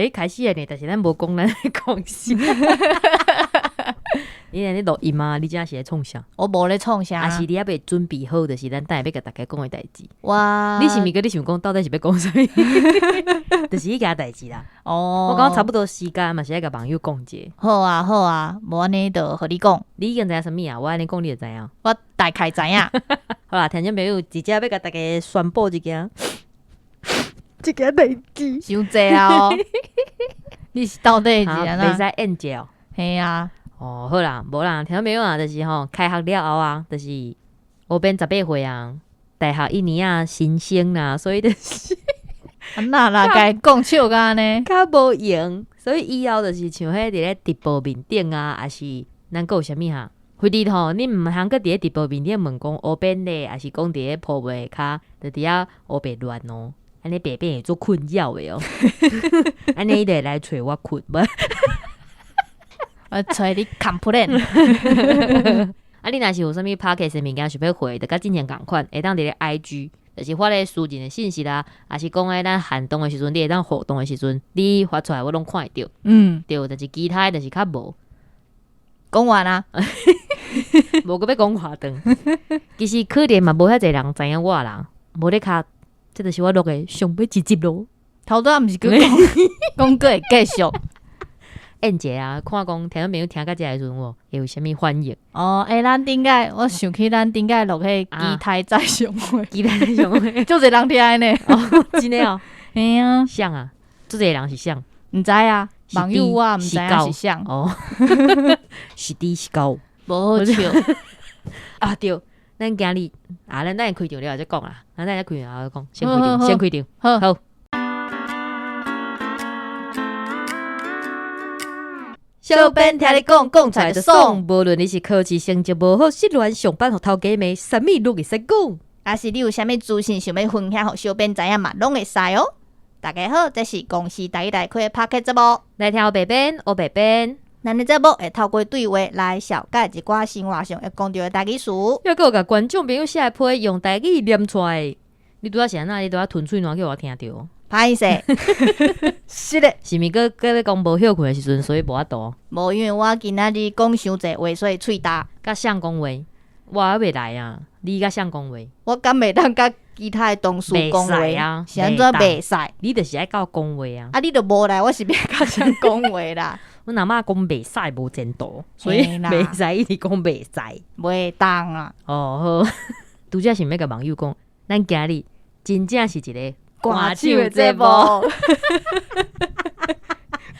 开始了呢，但是咱无讲咱的讲啥。你咧录音吗？你真是在创啥？我无咧创啥，还是你还未准备好，就是咱等下要甲大家讲的代志。哇，你是毋是你想讲到底是要讲啥？就是迄件代志啦。哦，我感觉差不多时间嘛，是要甲网友讲者。好啊好啊，无安尼就和你讲，你已经知影啥物啊？我安尼讲你就知影。我大概知影。好啦，听众朋友，直接要甲大家宣布一件代志。伤济啊哦，你是到底是安袂怎？使演者哦。嘿啊，哦，好啦，无啦，听众朋友啊，就是开学了后啊，就是我变18岁啊，大学1年啊，新生啦，所以就是安那啦，该讲笑甲呢？较无用，所以以后就是像迄伫咧直播面顶啊，还是咱有啥物哈？回日吼，你毋通搁伫咧直播面顶问讲黑变咧，还是讲伫咧铺位骹，就伫遐黑白乱哦，安尼白变会做困扰的哦，安尼就来找我困无？我找你 complain。啊，你若是有啥物 podcast 的物件想要回，就甲之前共款，会当伫咧 IG， 就是发咧私人的信息啦，还是讲诶咱寒冬的时阵，你会当活动的时阵，你发出来我拢看会到。对，就是其他的就是较无，讲完啊，无搁要讲话长。其实可能嘛无遐侪人知影我啦，无咧卡，这就是我录的上尾一集咯。头拄仔毋是佮讲，讲过会继续。演者啊，看讲听众朋友听到这的时阵，会有啥物反应？哦，咱顶个我想起咱顶个录迄基台在上会，期待在上尾，就侪人听呢。哦，真的哦，嘿啊，像啊，做这个人是像，毋知啊，网友我毋知影是啥。哦，是猪是狗，无好笑。啊对，咱今日啊，咱开场了再讲啦，咱开场了再讲，先开场，先开场，好。小编听你讲，讲出来就爽。无论你是考试成绩无好，失恋上班互头家骂，啥物都会使讲。啊是你有啥物资讯想要分享，互小编知影嘛，拢会使哦。大家好，这是公司第一台开的 Podcast 节目，来听白边，白边。咱的节目会透过对话来小解一寡生活上会讲到的台语词，又有甲观众朋友写批用台语念出来。你拄仔是安那？你拄仔吞嘴软叫我听着。歹势，是的，是咪搁咧讲无休困的时阵，所以无法度？无，因为我今仔日讲伤济话，所以喙焦。甲谁讲话？我还袂来啊！你甲谁讲话？我敢袂当甲其他的同事讲话啊？是安怎袂使？你就是爱甲我讲话啊！啊，你都无来，我是要甲谁讲话啦？阮阿嬷讲袂使无前途，所以袂使一直讲袂使，袂当啊！哦好，拄则是要甲网友讲，咱今日真正是一个歌手的节目，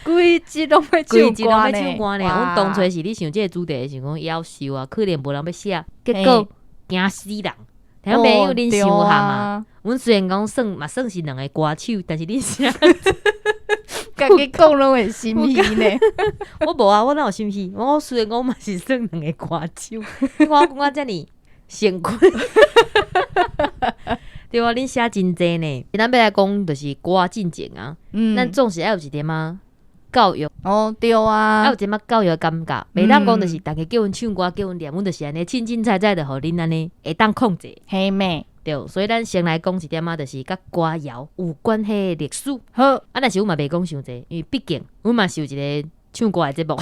规集拢要唱歌呢。阮当初是你想这个主题是讲夭寿啊，可能无人要写，结果惊死人。听朋友恁想下嘛？阮虽然讲算是两个歌手，但是恁啥？家己讲拢会心虚呢。我无啊，我哪有心虚？我虽然讲嘛是算两个歌手，我讲我遮尔辛苦。对啊，恁写真济呢。咱要来讲就是歌进前啊，咱总是要有一点啊教育。哦，对啊，要有一点教育的感觉，袂当讲就是大家叫阮唱歌，叫阮念，阮就是安尼凊凊彩彩的，互恁安尼会当控制。嘿妹，对，所以咱先来讲一点啊，就是甲歌谣有关系的历史。好，啊，但是阮嘛袂讲伤济，因为毕竟阮嘛是有一个唱歌的节目。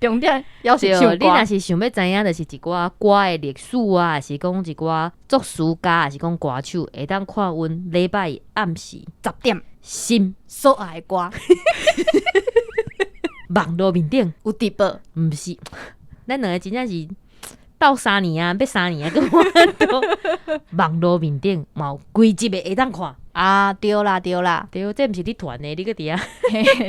重点要是唱歌，你若是想要知影，就是一寡歌的历史啊，还是讲一寡作词家，还是讲歌手，会当看阮礼拜暗时10点心所爱的歌，网络面顶有直播，毋是，咱两个真正是斗3年啊，要3年啊，跟我都网络面顶嘛有规集的会当看。啊，对啦，对，这毋是你团的，你搁伫啊？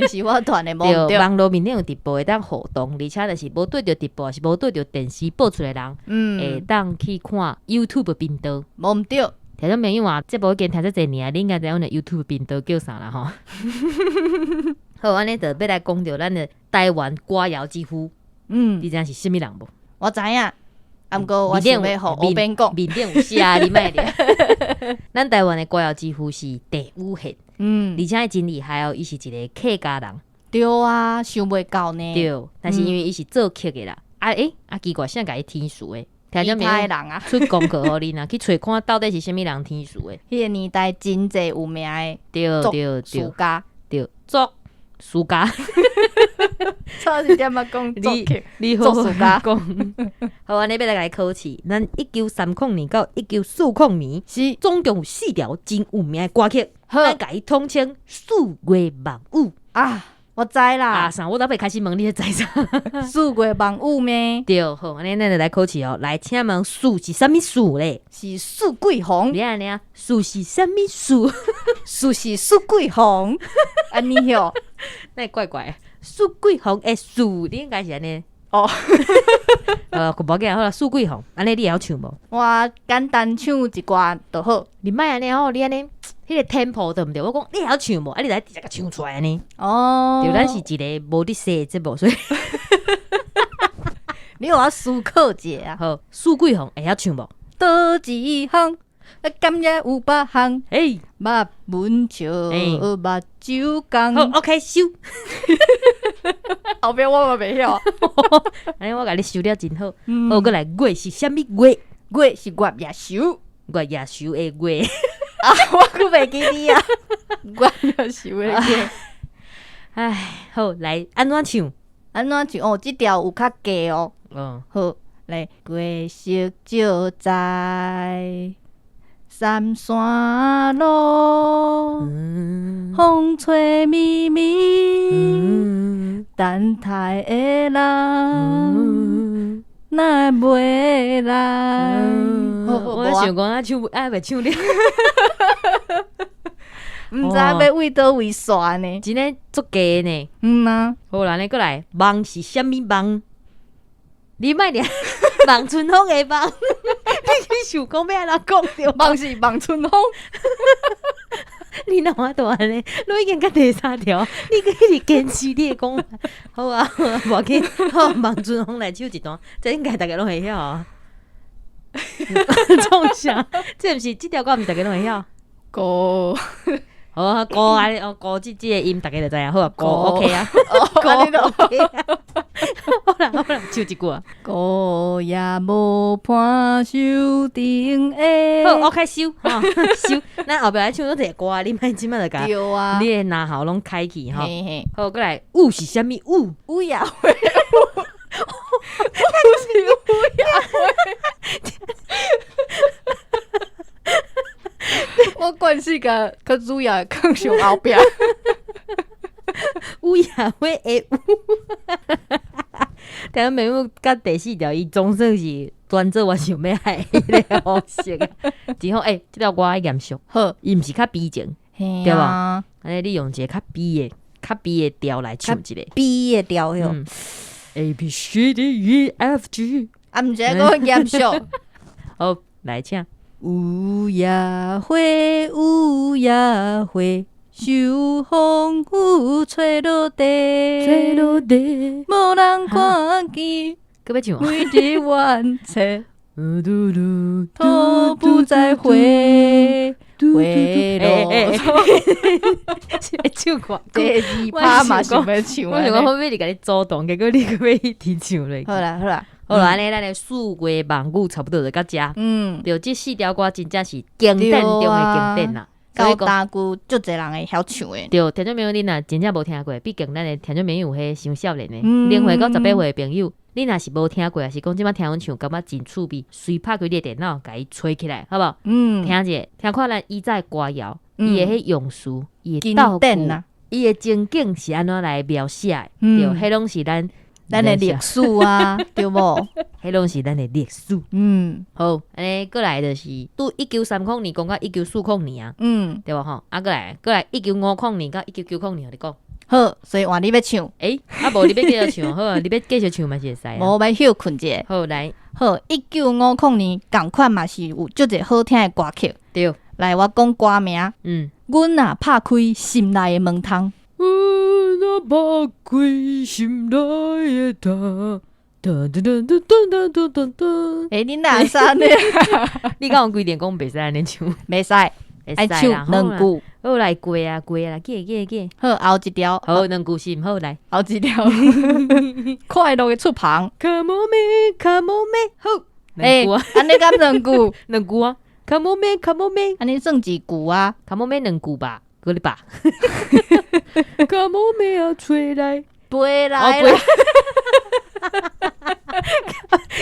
是我团的，无对，网络面顶有直播会当互动，而且就是无对着直播，是无对着电视播出来的人，会当去看 YouTube 频道。无毋对，听众朋友啊，这无已经听这侪年，你应该知影阮的 YouTube 频道叫啥啦吼？好，安尼就要来讲着咱的台湾歌谣之父，你知影是啥物人无？我知影。啊，毋过我想要互后边讲，面顶有写你莫咧。咱台湾的歌谣之父是陈武宪，而且伊真厉害哦，伊是一个客家人。对啊，想袂到呢。对，但是因为伊是做客的啦。奇怪，啥甲伊天数的？听众朋友人啊，出功课互恁啊，去找看到底是啥物人天数的。迄个年代真济有名的对，作家，对，作暑假，差一点啊，讲作曲，你好好讲。好，安尼要来考试。咱1930年到1940年是总共有4条真有名的歌曲，咱甲伊统称四月望雨啊。我知啦，啥？我倒袂开始问你知啥？四月望雨咩？对，好，安尼咱就来考试哦。来，请问四是啥物四咧？是四季红。你安尼啊？四是啥物四？四是四季红。安尼哟，那怪怪。四季红的四，你应该是安尼。哦，无紧，好啦，四季红，安尼你会晓唱无？我简单唱一歌就好。你莫安尼吼，你安尼。迄个 tempo 对毋对？我讲你会晓唱无？啊，你来直接甲唱出来呢？哦，对，咱是一个无伫说的节目，所以你有要思考一下啊。好，苏桂红会晓唱无？倒一行，甘也有8行。诶，目文笑，目睭讲。好 ，OK， 收。后壁我嘛袂晓。安尼我甲你收了真好。好，过来月是啥物月？月是月夜收。月夜收的月。啊，我佫袂记你啊！月夜收的月。唉，好，来安怎唱？安怎唱？哦，即条有较低哦。好，来，月色照在三山路，风吹咪咪，等待的人。那袂来，我想讲啊，唱袂唱了，毋知要为倒位煞呢？真诶足假呢。啊，好啦，你过来，梦是啥物梦？你莫俩望春风的梦，你想讲要安怎讲着？梦是望春风。你哪有大呢？你已经到第3条，你佫一直坚持你的讲法。好啊，好啊，无要紧。好，望春风来唱一段，这应该大家拢会晓啊。创啥？这毋是这条歌，毋是大家拢会晓。歌，好啊，歌啊，歌这个音大家就知影。好啊，歌 OK 啊，歌 OK 啊。好啦，唱一句啊。歌也无伴手顶的。好 ，OK， 收，收。咱后壁来唱多一个歌，你莫即摆就甲对啊，你的拿喉拢开去吼。嘿嘿，好，过来，舞是啥物舞？乌鸦会，舞是乌鸦会。我惯势甲较主要更上后壁。乌鸦会会舞。但是朋友甲第4条，伊总算是端做我想要害迄个方式啊。真好，这条歌严肃，好，伊毋是较悲情，对吧？安尼你用一个较悲的调来唱一个悲的调哟。A B C D E F G， 啊，毋是讲严肃。好，来请。有夜花，有夜花，受风雨吹落地，吹落地，无人看见，搁要唱啊？每日怨切，头不再回，回落。唱歌，第2趴嘛想要唱。我想讲，后尾你甲你主动，结果你搁要一直唱落。好啦好啦，好啦，安尼咱的四月望雨差不多就到遮。对，这4条歌真正是经典中的经典啦。高大句足侪人会晓唱的。对，听众朋友，你若真正无听过，毕竟咱的听众朋友有迄伤少年的0岁到18岁的朋友，你若是无听过，还是讲即摆听阮唱，感觉真趣味，随拍开你的电脑，甲伊吹起来，好无？听者，听看咱以前歌谣，伊的迄用词，伊的道具，伊的情景是安怎来描写的？对，迄拢是咱的历史啊，对无？迄拢是咱的历史。好，安尼过来就是拄1930年讲到1940年啊，对无吼？啊，过来1950年到1990年，你讲好，所以换你要唱。啊无你要继续唱，好啊，你要继续唱嘛是会使啊。无要休困者。好来，好，1950年共款嘛是有足侪好听的歌曲。对，来我讲歌名。阮若拍开心内的门窗。阮若拍开心内的窗。你哪啥呢？你敢有规定讲袂使安尼唱？袂使，爱唱2句。好来过啊，记。好，后一条。好，2句是毋好来。后一条。快乐的出旁。Come on me。好，2句啊。安尼敢2句？2句啊。Come on me。安尼算1句啊。Come on me 2句吧。搁你爸。Come on，妹啊，吹来，飞来了，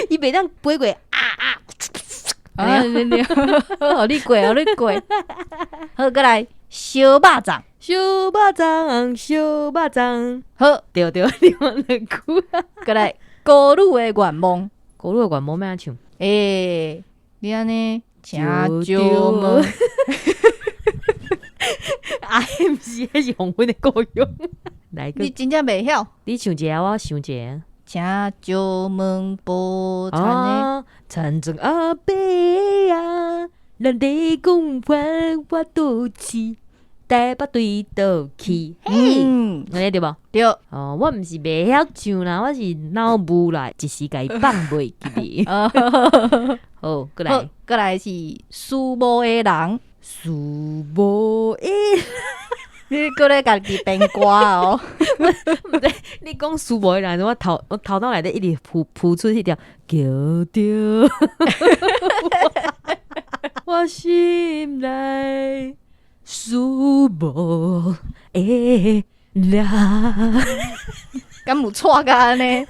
伊袂当飞过啊，对，好你过，好你过，好，过来小肉粽，小肉粽，小肉粽，好，对，你看两句啊。过来歌女的愿望，古路的愿望要安唱？你安尼请就招门，啊，毋是，迄是红粉的歌咏。来个你，真正袂晓，你唱一下，我想一下。请招门无产的，啊，参政阿伯啊，咱地讲翻我倒去，台北对倒去。嘿，安尼对无？对，哦，我毋是袂晓唱啦，我是脑雾啦，一时甲伊放袂记哩。好，过好来，，过来是苏某的人，苏无诶，你过来家己编歌哦，你讲苏无诶人，我头脑内底一直浮出迄条叫着，我心内苏无诶人，敢有错甲安尼？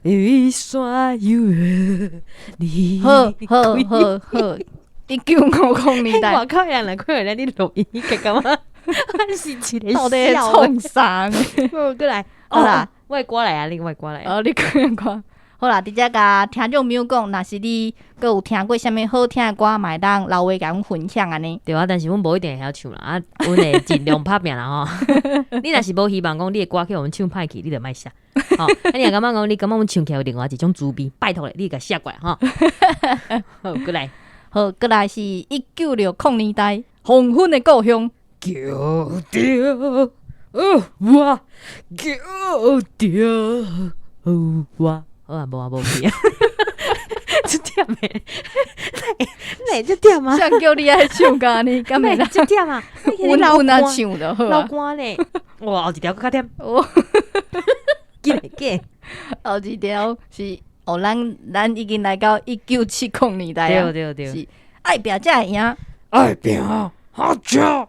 为山有你。好，一九50年代我靠，人来看人你录音，你感觉我是一个到底笑创啥？好，过来，好啦，我的歌来啊，你我的歌来。你看。好啦，直接甲听众朋友讲，若是你阁有听过啥物好听的歌，嘛会当留话甲阮分享安尼。对啊，但是阮无一定会晓唱啦，啊，阮会尽量拍拼啦吼。你若是无希望讲你的歌去互阮唱歹去，你就莫写。吼，啊，你若感觉讲你感觉阮唱起来有另外一种滋味，拜托咧，你甲写过来吼。好，过来，好，过来是1960年代黄昏的故乡，叫着我，叫着我。好啊，无去啊，这点诶，哪这点啊？谁叫你爱唱歌呢？敢会哪啦？这点啊？阮阮啊唱就好老啊。歌咧，哇，后一条更较忝，哦，记来记。后一条是哦，咱已经来到1970年代啊，对，是爱拼才会赢。爱拼好吃，呀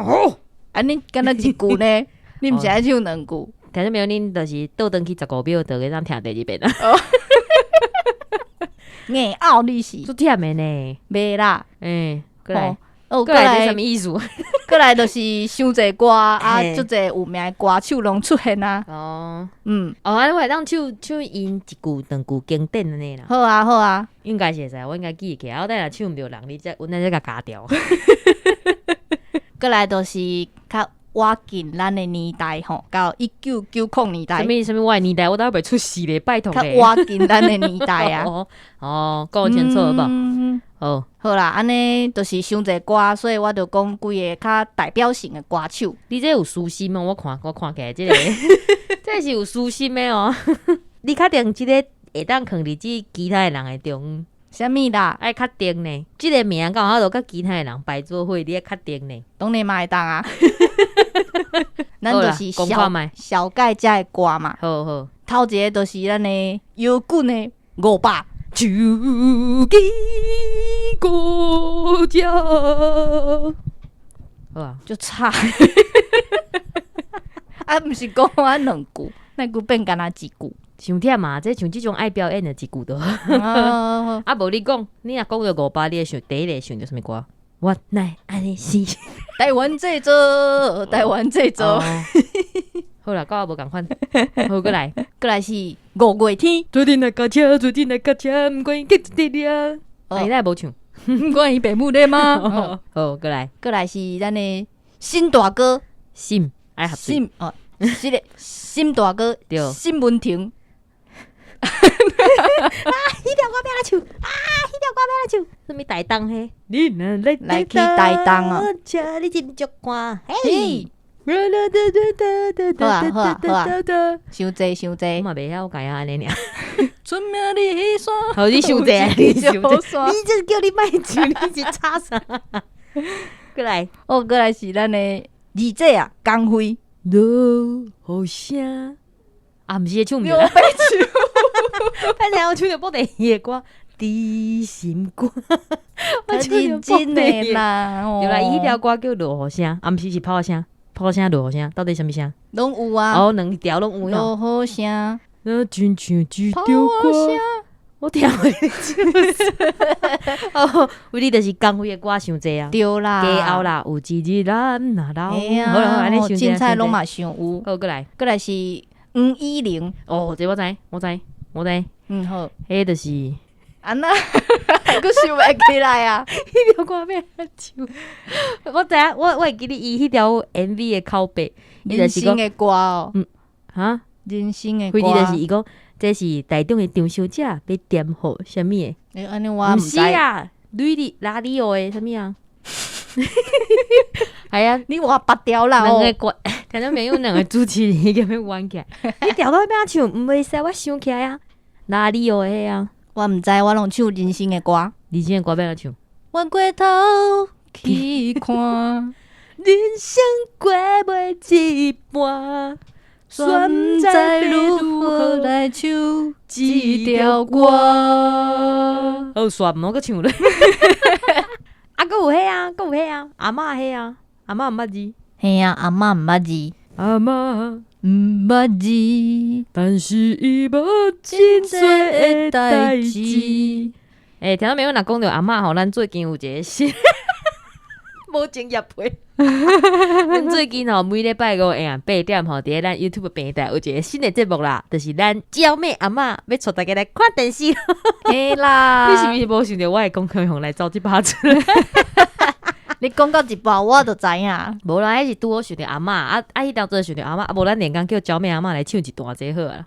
好。安尼敢若一句呢？你毋是爱唱两句？听众朋友，恁就是倒转去15秒，就会当听第二遍啊。硬拗你是足忝的呢。袂啦。过来，哦，过来，这什么意思？过来就是伤济歌啊，嘿足济有名的歌手拢出现啊。哦，啊，你会当唱因一句两句经典的呢啦。好啊，应该是会使，我应该记起来。我等下唱毋着人，阮再甲加掉。过来就是较我近咱的年代吼，到1990年代，什么我的年代，我都还袂出世咧，拜托较咧。我近咱的年代啊。讲清楚好无？好，好啦，安尼就是伤济歌，所以我就讲几个较代表性的歌手。你这有私心哦，我看起来这个，这是有私心的哦。你确定这个会当放伫即其他的人的中？啥物啦？爱确定呢？这个名刚好都甲其他的人排做伙，你爱确定呢？当然嘛会当啊。咱好啦就是讲看卖小盖遮的歌嘛。好，头一个就是咱的摇滚的500。手机国家，好啊，就差。啊，毋是讲我两句，那句变干那一句。伤忝嘛，这像即种爱表演的一句都。啊，啊，无你讲，你若讲到500，你会想第一个想到什么歌？我乃爱你是。台湾制作，台湾制作。哦好啦，甲我无共款。好，过来。过来是5月天，最近来驾车，毋管伊结一滴啊。啊，伊哪会无唱？毋管伊爸母咧吗？好，过来。过来是咱的新大哥，心爱合水。是的，新大哥，对新文婷。迄条歌要来唱什么台东嘿？你若来去台东哦，请你斟酌看。嘿，伤济，我嘛袂晓解啊，安尼尔。春名里山，好，你伤济，你伤济，山。你这叫你卖唱，你是插啥？过来，哦，过来是咱的二姐啊，江辉。落雨声啊，毋是会唱毋刘着啦。备唱，反正我唱着不第二个歌，知心肝。较认真的啦。对啦，伊迄条歌叫落雨声，啊，毋是是泡声，泡声落雨声，到底什么声？拢有啊。哦，两条拢有吼。落雨声，亲像一泡条歌，声。我听袂出。哦，为你就是江辉的歌伤济啊。对啦，加后啦，有一日咱若老。哎呀，好啦，安尼伤济。凊彩拢嘛伤有。好，过来，过来是黄依玲。哦，这我知，我知。好。迄就是安那，佫想袂起来啊！迄条歌要安唱。我知影，我会记得伊迄条 MV 的口碑，伊就是讲人生的歌哦，哈，人生的回歌。忆就是伊讲，这是台中的张小姐要点好啥物的？安尼我毋毋知。是啊，拉里奥的啥物啊？系啊，你话拔掉啦哦。两个歌，听到没有？两个主持人伊咁样玩起来，你调到要怎唱？毋袂使，我想起来啊，拉里奥的迄啊，我毋知，我拢唱人生的歌。你今的歌要怎唱？弯过头去看，人生过袂一半，选择如何来唱这条歌。好煞毋好个唱咧。啊，搁有迄啊，搁有迄啊，阿嬷迄啊，阿嬷毋捌字，嘿啊，阿嬷毋捌字，阿嬷，毋捌字，但是伊无真多的代志。听到没有？若讲到阿嬷吼，咱最近有一个新，无情业配。咱最近吼，每礼拜五下8点吼，伫咧咱 YouTube 平台有一个新的节目啦，就是咱娇妹阿嬷要带大家来看电视。嘿啦！你是毋是无想到我会讲向来走即把出来？你讲到一半，我就知影。无啦，迄是拄好想到阿嬷迄当做想到阿嬷，无咱连工叫娇妹阿嬷来唱一段这好啊。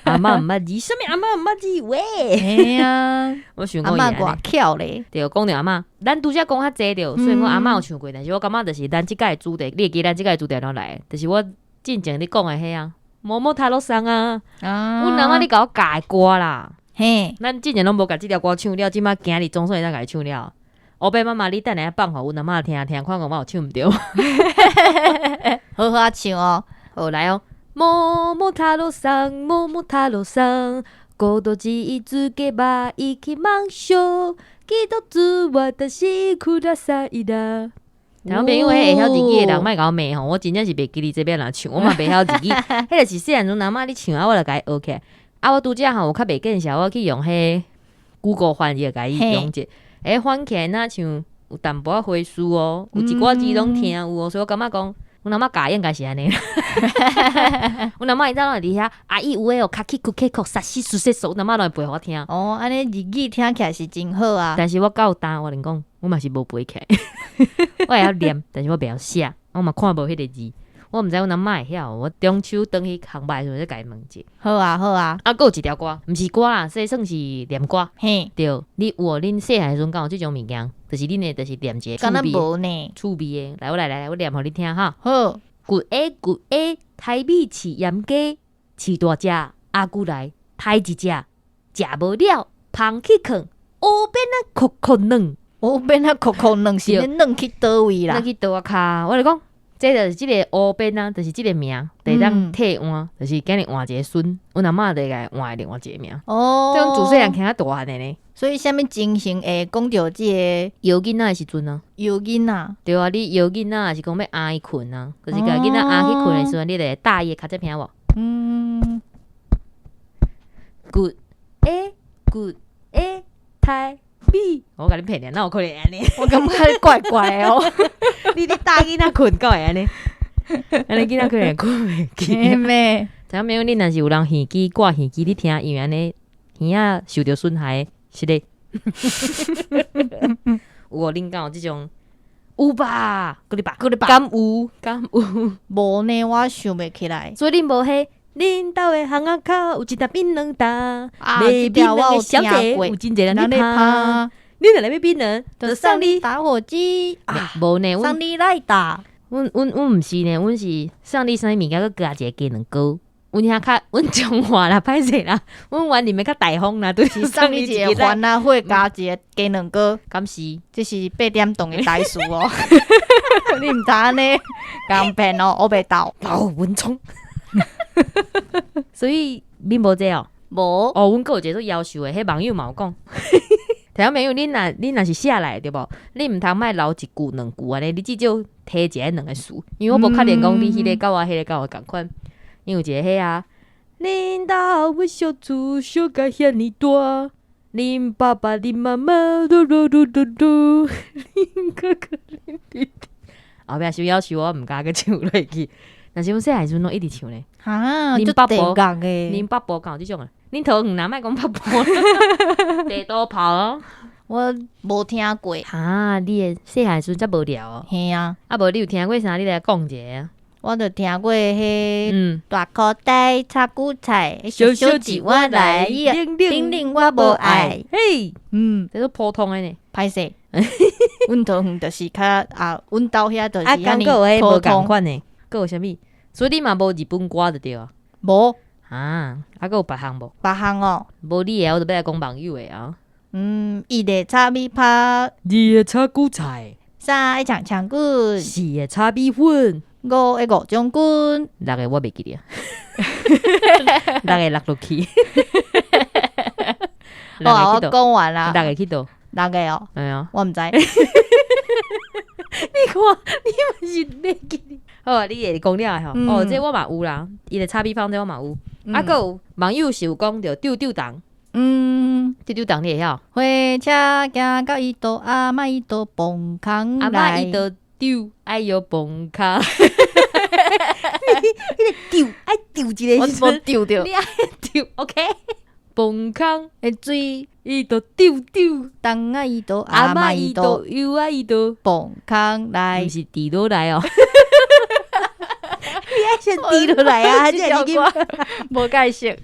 阿嬷毋捌字，啥物阿嬷毋捌字？喂，嘿啊，我想阿嬷偌巧咧。对，讲到阿嬷，咱拄则讲较济着，所以我阿嬷有唱过，但是我感觉就是咱即届主题，你会记咱即届主题哪来？就是我进前你讲的迄啊，某某塔罗桑啊，阮阿嬷你甲我教的歌啦。嘿，咱之前拢无甲即条歌唱了，即摆今日总算会当甲伊唱了。黑白妈妈，你等下放互阮阿嬷听，看我有唱毋对。好好唱哦。好来哦。某某塔罗桑，某某塔罗桑，孤独一只给吧，一起忙修，几多次我的辛苦的赛的。听到朋友迄会晓自己的人，莫甲我骂吼，我真正是袂记你这边人唱，我嘛袂晓自己。迄个是细汉阵阿嬷你唱啊，我就甲伊学起来。啊，我拄则吼有较袂见识，我去用迄 Google 翻译甲伊用者，翻起来若像有淡薄仔回事哦，有一寡字拢听有哦，所以我感觉讲。阮阿嬷教应该是安尼，阮阿嬷伊早拢会伫遐，阿姨有诶哦，卡起库克克，杀死苏西手，阮阿嬷拢会背互我听。哦，安尼日语听起来是真好啊。但是我够胆，我连讲，我嘛是无背起来，我会晓念，但是我袂晓写，我嘛看无迄个字，我毋知阮阿嬷会晓。我中秋转去航班的时候，甲伊问者。好啊，好啊。啊，佫有一条歌，毋是歌啦，这算是念歌。嘿，对，恁细汉的时阵敢有即种物件，就是恁的，就是念一个敢若无呢？趣味的。来，我念互你听哈。好。骨 A 骨 A， 台米饲盐鸡，饲大只，阿姑来抬一只，食无了，放去囥，乌边啊壳壳软，乌边啊壳壳软是咧软去倒位啦？软去倒啊骹，我就讲，这就是即个乌边啊，就是即个名，得当替换，就是今日换一个孙，阮阿嬷得来换另外一个名。哦，这种自细汉听较大汉的呢。所以，啥物情形会讲到即个摇囡仔的时阵啊？摇囡仔，对啊，你摇囡仔还是讲要压伊困啊？就是甲囡仔压去困的时阵，你得大叶较才听无？Good A Good A 台米，我甲你骗咧，哪有可能安尼？我感觉你怪怪的哦。你大囡仔困够会安尼？安尼囡仔可能困袂起。咩？知影没有？你若是有人耳机挂耳机，你听，因为安尼耳仔受到损害。是嘞，有无恁敢有即种？有吧？搁你吧？敢有？无呢，我想袂起来。所以恁无迄，恁兜的巷仔口有一沓槟榔搭，这条我有听过，有真侪人咧拍。拍。你若来买槟榔，就送你打火机啊！无呢，送你来打。阮毋是呢，阮是送你啥物件，佮加一个鸡卵糕。阮遐较，阮中华啦，歹势啦，阮原林的较大方啦，都是送你一个番仔火加一个鸡卵糕，敢是？这是8点档的台词哦。你毋知安尼，讲骗哦，我袂斗。文聪。所以恁无这哦？无哦，阮佫有一个做夭寿的，迄网友嘛有讲，听众朋友，恁若是写来对无？你毋通莫留一句两句安尼，你至少提一个两个词，因为我无确定讲你迄个甲我迄个甲我共款。因为有一个迄啊，恁家为小厝小甲遐尼大，恁爸爸恁妈妈嘟嘟嘟嘟嘟，恁哥哥恁弟弟。后壁是要求我毋敢个唱落去，但是阮细汉时阵拢一直唱咧。哈，恁爸就地爸角诶，恁爸爸敢有即种啊？恁头远若莫讲爸爸，地多跑哦。我无听过。哈，你诶细汉时阵则无聊哦。嘿啊，啊无你有听过啥？你来讲一下啊。我著听过迄大口袋插韭菜，小小一碗来，玲玲我无爱。嘿，嗯，这是普通诶呢。歹势，阮头远就是较阮兜遐就是啊，遐尼敢有迄无共普通，款呢？佫有啥物？所以你嘛无日本歌就对啊。无啊，啊佫有别项无？别项哦。无你诶，我就要来讲网友诶啊。伊个炒米拍，二个炒韭菜，三个长枪棍，四个炒米粉，五个五将军，六个我袂记哩啊。六个落落去。好啊，我讲完啦。六个去倒？六个哦，哎呀，我毋知。你看，你嘛是袂记哩。好啊，你会讲了吼。哦，这我嘛有啦，伊个炒米粉这我嘛有。啊，佫有网友是有讲着丢丢档，丢丢档你会晓？火车行到伊度，阿嬷伊度蹦空阿嬷来伊，都丢，哎哟蹦卡。迄个丢爱丢一我无个时阵，丢着你爱丢，OK？蹦空，迄水，伊都丢丢，东啊伊度，阿阿嬷伊嬷伊都度右啊伊都，蹦空来毋。是滴落来哦。你爱先滴落来啊！这已经无解释，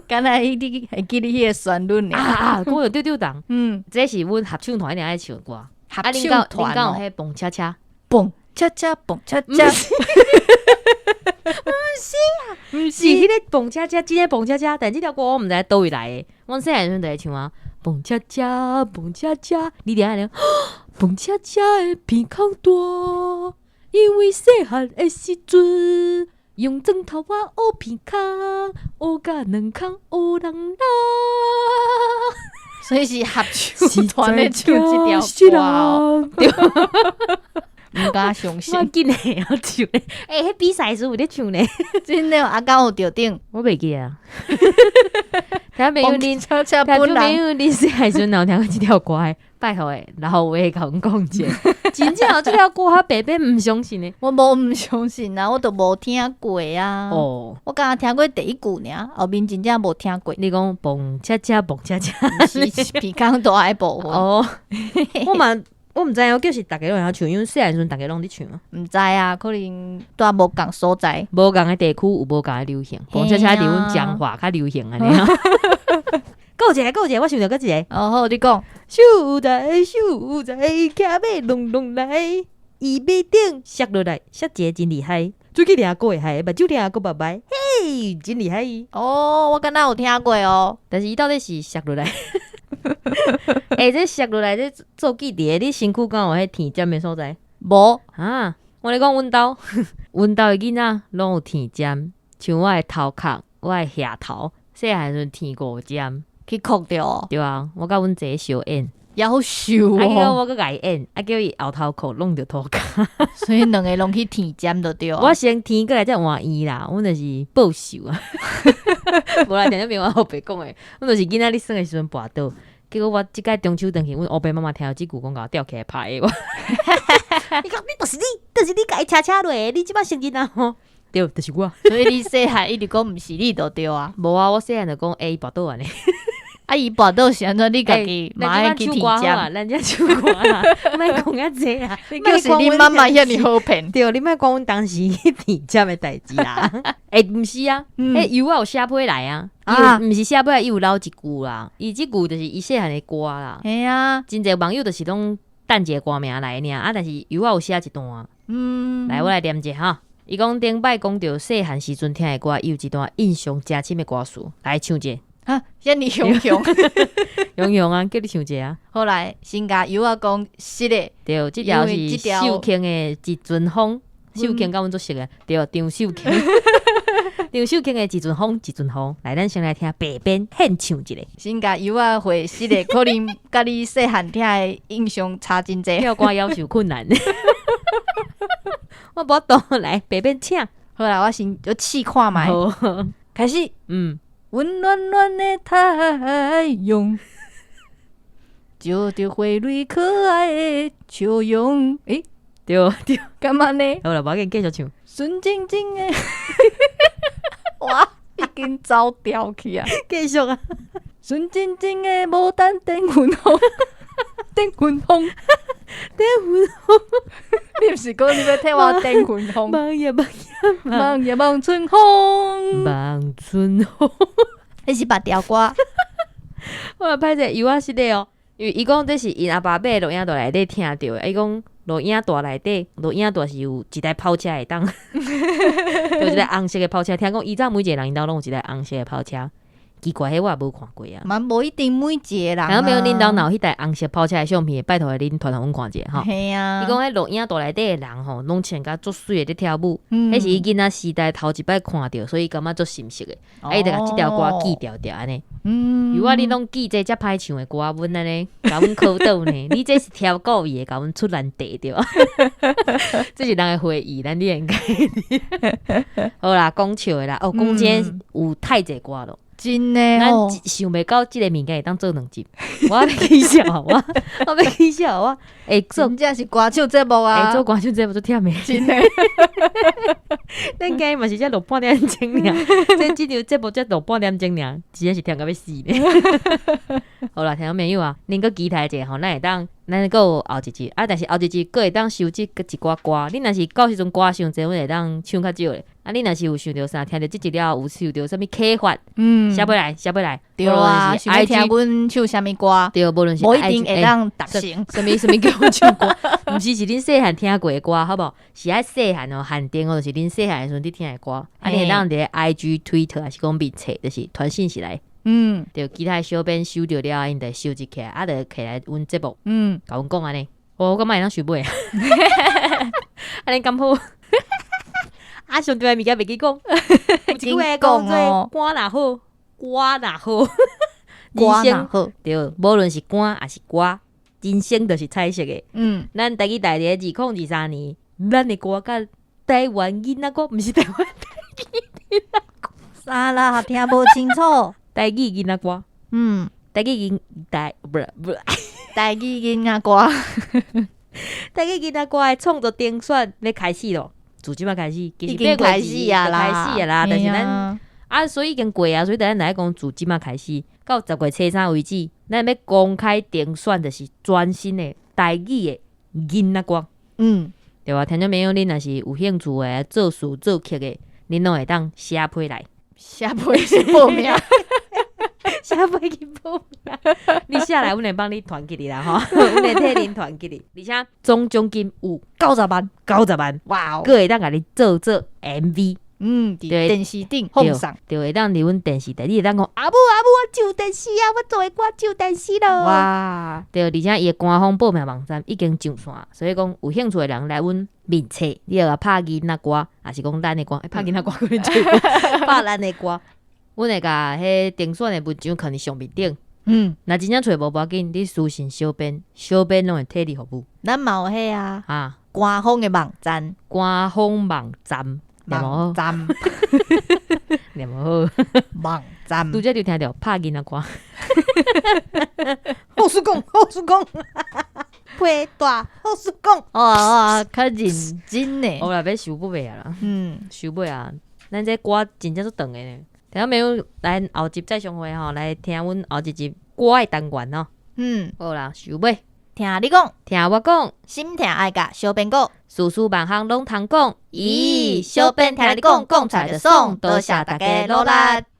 敢若你会记你迄个旋律呢？啊，讲有丢丢档，这是阮合唱团一定爱唱的歌。合啊，恁唱敢团哦，有迄蹦恰恰？蹦恰恰蹦恰毋恰，是迄个蹦恰恰，真个蹦恰恰，但即条歌我毋知倒位来的。阮细汉时阵就会唱啊，蹦恰恰，蹦恰恰，你听下咧，蹦恰恰的鼻孔大，因为细汉的时阵用砖头仔学鼻孔，学甲两空学人拉。所以是合唱团咧唱即条歌哦，对，毋敢相我信，紧诶要唱咧，迄比赛时有咧唱咧，真的阿敢有着顶，我袂记啊。听朋友恁，恰恰听本人，朋友恁细汉时阵有听过即条歌诶，拜托诶，然后我会甲阮讲者，真正有即条歌，我白白毋相信诶。我无毋相信啊，我都无听过啊。哦，我敢若听过第一句尔，后面真正无听过，你讲蹦恰恰蹦恰恰，是鼻孔大诶部分，哦，我毋知影，我就是逐个拢会晓唱，因为细汉时阵逐个拢伫唱啊。毋知啊，可能住无共所在。无共诶地区有无共诶流行，蹦恰恰伫阮彰化较流行安尼啊。够一个，我想到搁一个。哦，好，你讲，秀才，骑马隆隆来，伊马顶摔落来，摔一个真厉害，嘴去掠过会害，目睭掠过白白，嘿，真厉害。哦，我敢若有听过哦。但是伊到底是摔落来？这摔落来，这做记伫你身躯敢有迄甜尖的所在？无啊，我咧讲阮兜，阮兜的囡仔拢有甜尖，像我的头壳，我的额头，细汉时阵甜5尖。去哭着哦，对啊，我甲阮姐小演，夭寿啊叫哦，我搁甲伊演，啊叫伊后头裤弄着涂骹。所以两个拢去舔尖就对我啊。先天过来才换伊啦，阮就是报仇啊。无啦，听众朋友我后白讲诶，阮就是囡仔咧耍诶时阵跋倒，结果我即摆中秋转去，阮黑白妈妈听到即句讲甲我吊起来拍我。你讲你就是你甲伊车落，你即摆成囡仔吼？对，就是我。所以你细汉一直讲毋是你就对啊。无啊，我细汉就讲伊跋倒安尼。啊，伊跋倒是安怎？你家己嘛爱去舔尖，咱遮唱歌啦，莫讲遐济啦。就是你妈妈遐尼好骗。对，你莫讲阮当时去舔尖的代志啦。毋是啊，油有写批来啊，伊毋是写批来，伊有留一句啦。伊即句就是伊细汉的歌啦。嘿啊，真侪网友就是拢等一个歌名来尔，啊，但是油有写一段。来，我来念者哈。伊讲顶摆讲到细汉时阵听的歌，伊有一段印象诚深的歌词，来唱者。啊，遐尼雄雄，用用啊，叫你唱者啊。后来先甲油啊讲是的，对，即条是秀卿的一阵风，秀卿甲阮做熟的，对，张秀卿。张秀卿的一阵风一阵雨，来咱先来听北边献唱一个。先甲油啊回实的，可能甲你细汉听的印象差真济。跳歌要求困难，我无懂，来北边唱。好啦，我先就试看卖，好，开始。嗯，温暖暖的太阳，照着花蕊可爱的笑容。诶，对对，干嘛呢？好了，无要紧，继续唱。纯净净的，哇，已经走调去啊！继续啊，纯净净的牡丹灯粉红，灯粉红，灯粉你毋是讲你要替我灯粉红？望呀望呀望呀望春风，望春风。迄是别条歌。我来歹势，油啊是的哦，因为伊讲这是因阿爸买录影带内底听到的，伊讲录影带内底，录影带是有一台跑车会当，有一台红色的跑车，听讲以前每一个人因兜拢有一台红色的跑车，奇怪，迄我也无看过啊。嘛无一定每一个人啊。然后没有恁兜若有迄台红色跑车的相片，拜托恁传互阮看者吼。嘿啊。伊讲迄录影带内底的人吼，拢穿甲足水的咧跳舞，嗯迄是伊囡仔时代头一摆看到，所以感觉足心息的。伊就甲即条歌记条条安尼。如果你拢记这遮歹唱的歌，阮安尼甲阮考倒呢，你这是挑故意的，甲阮出难题对吧？这是人的回忆，咱你应该。好啦，讲笑的啦，哦，讲真有太济歌咯。真的咱哦，想袂到即个物件会当做2集，我要起笑，我要起笑，我会做真正是歌唱节目啊，会做歌手节目做忝的。真的。咱今日嘛是才录半点钟尔，即场节目才录半点钟尔，真正是忝到要死呢。好啦，听众朋友啊，恁搁期待者吼，咱会当，咱搁有后一集啊，但是后一集搁会当收集一寡歌。恁若是到时阵歌伤济，阮会当唱较少咧。啊，恁若是有想到啥，听着即集了有受到啥物启发，写尾来，写尾来。对啊，想要听 IG 阮唱啥物歌，对，无论是无一定 IG 会当达成。什么叫我唱歌？毋是是恁细汉听过的歌，好无？是爱细汉哦，汉典哦，就是恁细汉的时阵你听的歌。啊，你会当伫 IG、Twitter 还是讲面册，就是传信息来。就其他小编收着了，因就收集起来，啊，就起来阮节目，甲阮讲安尼。我感觉会当收尾啊，安尼敢好？啊，上对的物件袂记讲，有一句话讲做歌若好，歌若好，歌若好，对，无论是歌还是歌，人生就是彩色的。咱台语台伫2023年，咱的歌甲台湾囡仔歌，毋是台湾啥啦？听无清楚。台语囡仔歌，台语囡不台语囡仔歌，台语囡仔歌的创作定选要开始咯，自即摆开始，已经开始啊啦，开始啊啦，但是咱所以已经过啊，所以咱来讲自即摆开始，到10月初3为止，咱要公开定选就是全新的台语的囡仔歌，对吧？听众朋友，恁若是有兴趣的做词做曲的，恁拢会当写批来，写批是报名。写批去报名，你写来，阮会帮你团起哩啦吼，阮会替恁团起哩，而且总奖金有90万，90万，哇哦！佫会当甲你做 MV，伫电视顶放上，就会当伫阮电视台，你会当讲阿母，我上电视啊，我做的歌上电视咯。哇！对，而且伊的官方报名网站已经上线，所以讲有兴趣的人来阮面册，你要拍囡仔歌，还是讲咱的歌？拍囡仔歌可能做，拍咱的歌。阮会甲迄定选的文章放伫上面顶，若真正找无要紧，你私信小编，小编拢会替你服务。咱嘛有迄啊，官方的网站，官方网站，网站，念无好，网站。拄则就听到拍囡仔歌，好事讲，好事讲，配大好事讲。较认真呢。我啦要收尾啊啦，收尾啊，咱这歌真正足长的呢。听到没有？咱后集再相会吼，来听阮后一集歌的单元吼。好啦，收尾。听你讲，听我讲，心听爱甲小编讲，事事万项拢通讲。咦，小编听你讲，讲出来就爽，多谢大家努力。